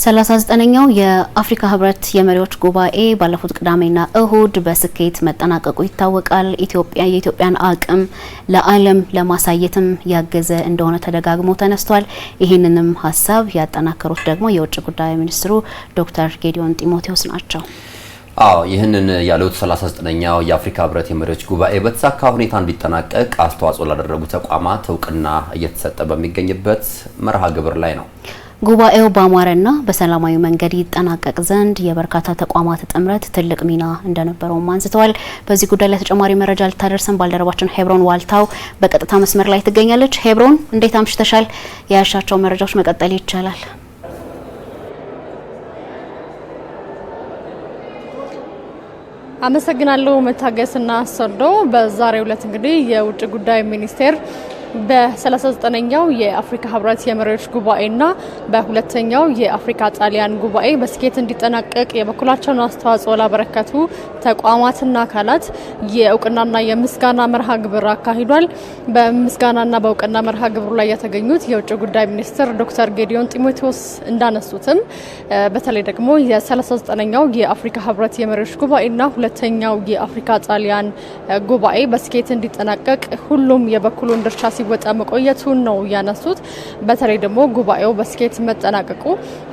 39ኛው የአፍሪካ ህብረት የመሪዎች ጉባኤ ባለፉት ቅዳሜና እሁድ በስኬት መጠናቀቁ ይታወቃል። የኢትዮጵያን አቅም ለዓለም ለማሳየትም ያገዘ እንደሆነ ተደጋግሞ ተነስቷል። ይህንንም ሀሳብ ያጠናከሩት ደግሞ የውጭ ጉዳይ ሚኒስትሩ ዶክተር ጌዲዮን ጢሞቴዎስ ናቸው። ይህንን ያሉት 39ኛው የአፍሪካ ህብረት የመሪዎች ጉባኤ በተሳካ ሁኔታ እንዲጠናቀቅ አስተዋጽኦ ላደረጉ ተቋማት እውቅና እየተሰጠ በሚገኝበት መርሃ ግብር ላይ ነው። ጉባኤው በአማረና በሰላማዊ መንገድ ይጠናቀቅ ዘንድ የበርካታ ተቋማት ጥምረት ትልቅ ሚና እንደነበረው አንስተዋል። በዚህ ጉዳይ ላይ ተጨማሪ መረጃ ልታደርሰን ባልደረባችን ሄብሮን ዋልታው በቀጥታ መስመር ላይ ትገኛለች። ሄብሮን እንዴት አምሽተሻል? ያሻቸው መረጃዎች መቀጠል ይቻላል? አመሰግናለሁ መታገስና ሰርዶ። በዛሬው ዕለት እንግዲህ የውጭ ጉዳይ ሚኒስቴር በ39ኛው የአፍሪካ ህብረት የመሪዎች ጉባኤና በሁለተኛው የአፍሪካ ጣሊያን ጉባኤ በስኬት እንዲጠናቀቅ የበኩላቸውን አስተዋጽኦ ላበረከቱ ተቋማትና አካላት የእውቅናና የምስጋና መርሃ ግብር አካሂዷል። በምስጋናና በእውቅና መርሃ ግብሩ ላይ የተገኙት የውጭ ጉዳይ ሚኒስትር ዶክተር ጌዲዮን ጢሞቴዎስ እንዳነሱትም በተለይ ደግሞ የ39ኛው የአፍሪካ ህብረት የመሪዎች ጉባኤና ሁለተኛው የአፍሪካ ጣሊያን ጉባኤ በስኬት እንዲጠናቀቅ ሁሉም የበኩሉን ድርሻ ሲወጣ መቆየቱን ነው ያነሱት። በተለይ ደግሞ ጉባኤው በስኬት መጠናቀቁ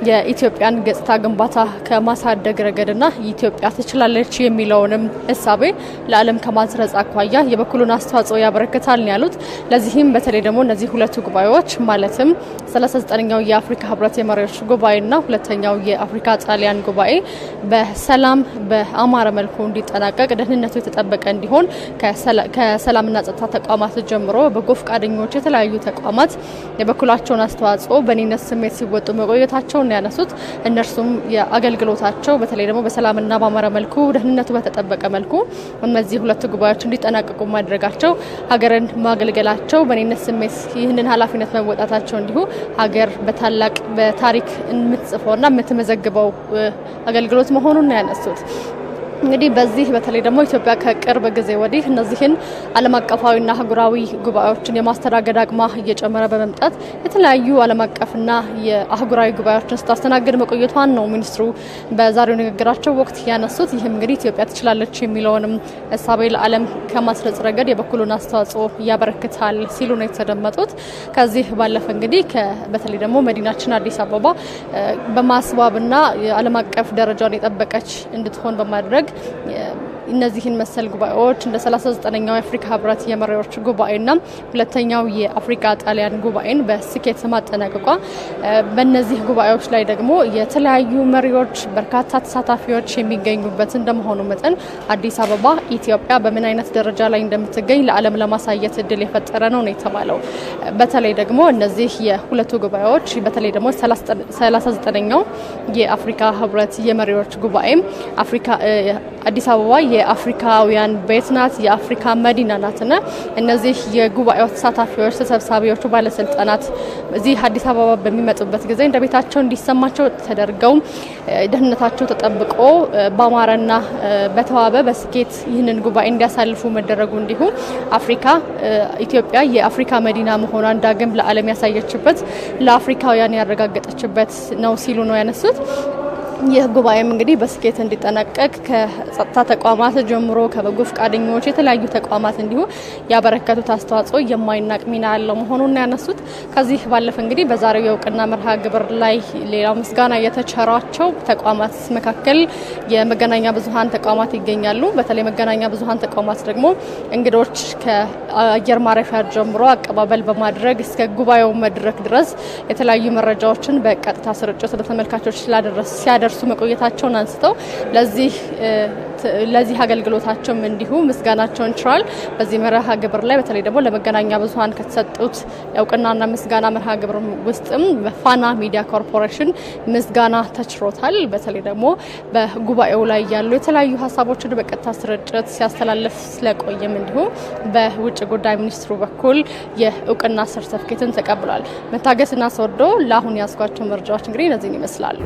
የኢትዮጵያን ገጽታ ግንባታ ከማሳደግ ረገድና ኢትዮጵያ ትችላለች የሚለውንም እሳቤ ለዓለም ከማስረጽ አኳያ የበኩሉን አስተዋጽኦ ያበረክታል ነው ያሉት። ለዚህም በተለይ ደግሞ እነዚህ ሁለቱ ጉባኤዎች ማለትም 39ኛው የአፍሪካ ህብረት የመሪዎች ጉባኤና ሁለተኛው የአፍሪካ ጣሊያን ጉባኤ በሰላም በአማረ መልኩ እንዲጠናቀቅ ደህንነቱ የተጠበቀ እንዲሆን ከሰላምና ጸጥታ ተቋማት ጀምሮ በጎ ፈቃደኞች የተለያዩ ተቋማት የበኩላቸውን አስተዋጽኦ በኔነት ስሜት ሲወጡ መቆየታቸውን ያነሱት። እነርሱም የአገልግሎታቸው በተለይ ደግሞ በሰላምና በአማረ መልኩ ደህንነቱ በተጠበቀ መልኩ እነዚህ ሁለት ጉባኤዎች እንዲጠናቀቁ ማድረጋቸው ሀገርን ማገልገላቸው በኔነት ስሜት ይህንን ኃላፊነት መወጣታቸው እንዲሁ ሀገር በታላቅ በታሪክ የምትጽፈውና የምትመዘግበው አገልግሎት መሆኑን ያነሱት። እንግዲህ በዚህ በተለይ ደግሞ ኢትዮጵያ ከቅርብ ጊዜ ወዲህ እነዚህን ዓለም አቀፋዊና አህጉራዊ ጉባኤዎችን የማስተናገድ አቅሟ እየጨመረ በመምጣት የተለያዩ ዓለም አቀፍና የአህጉራዊ ጉባኤዎችን ስታስተናግድ መቆየቷን ነው ሚኒስትሩ በዛሬው ንግግራቸው ወቅት ያነሱት። ይህም እንግዲህ ኢትዮጵያ ትችላለች የሚለውንም እሳቤ ለዓለም ከማስረጽ ረገድ የበኩሉን አስተዋጽኦ ያበረክታል ሲሉ ነው የተደመጡት። ከዚህ ባለፈ እንግዲህ በተለይ ደግሞ መዲናችን አዲስ አበባ በማስዋብና የዓለም አቀፍ ደረጃውን የጠበቀች እንድትሆን በማድረግ እነዚህን መሰል ጉባኤዎች እንደ 39ኛው የአፍሪካ ህብረት የመሪዎች ጉባኤና ሁለተኛው የአፍሪካ ጣሊያን ጉባኤን በስኬት ማጠናቀቋ በእነዚህ ጉባኤዎች ላይ ደግሞ የተለያዩ መሪዎች በርካታ ተሳታፊዎች የሚገኙበት እንደመሆኑ መጠን አዲስ አበባ ኢትዮጵያ በምን አይነት ደረጃ ላይ እንደምትገኝ ለዓለም ለማሳየት እድል የፈጠረ ነው የተባለው። በተለይ ደግሞ እነዚህ የሁለቱ ጉባኤዎች በተለይ ደግሞ 39ኛው የአፍሪካ ህብረት የመሪዎች ጉባኤም አዲስ አበባ የአፍሪካውያን ቤት ናት፣ የአፍሪካ መዲና ናትና እነዚህ የጉባኤው ተሳታፊዎች ተሰብሳቢዎቹ ባለስልጣናት እዚህ አዲስ አበባ በሚመጡበት ጊዜ እንደ ቤታቸው እንዲሰማቸው ተደርገው ደህንነታቸው ተጠብቆ በአማረና በተዋበ በስኬት ይህንን ጉባኤ እንዲያሳልፉ መደረጉ እንዲሁ ኢትዮጵያ የአፍሪካ መዲና መሆኗን ዳግም ለዓለም ያሳየችበት ለአፍሪካውያን ያረጋገጠችበት ነው ሲሉ ነው ያነሱት። ይህ ጉባኤም እንግዲህ በስኬት እንዲጠናቀቅ ከጸጥታ ተቋማት ጀምሮ ከበጎ ፈቃደኞች የተለያዩ ተቋማት እንዲሁ ያበረከቱት አስተዋጽኦ የማይናቅ ሚና ያለው መሆኑን ያነሱት። ከዚህ ባለፈ እንግዲህ በዛሬው የእውቅና መርሃ ግብር ላይ ሌላው ምስጋና የተቸራቸው ተቋማት መካከል የመገናኛ ብዙሃን ተቋማት ይገኛሉ። በተለይ መገናኛ ብዙሃን ተቋማት ደግሞ እንግዶች ከአየር ማረፊያ ጀምሮ አቀባበል በማድረግ እስከ ጉባኤው መድረክ ድረስ የተለያዩ መረጃዎችን በቀጥታ ስርጭት ለተመልካቾች ሲያደርሱ መቆየታቸውን አንስተው ለዚህ አገልግሎታቸውም እንዲሁ ምስጋናቸውን ችሯል። በዚህ መርሃ ግብር ላይ በተለይ ደግሞ ለመገናኛ ብዙሃን ከተሰጡት እውቅናና ምስጋና መርሃ ግብር ውስጥም በፋና ሚዲያ ኮርፖሬሽን ምስጋና ተችሮታል። በተለይ ደግሞ በጉባኤው ላይ ያሉ የተለያዩ ሀሳቦችን በቀጥታ ስርጭት ሲያስተላልፍ ስለቆየም እንዲሁ በውጭ ጉዳይ ሚኒስትሩ በኩል የእውቅና ሰርተፍኬትን ተቀብሏል። መታገስና ሰርዶ ለአሁን ያስጓቸው መረጃዎች እንግዲህ እነዚህን ይመስላሉ።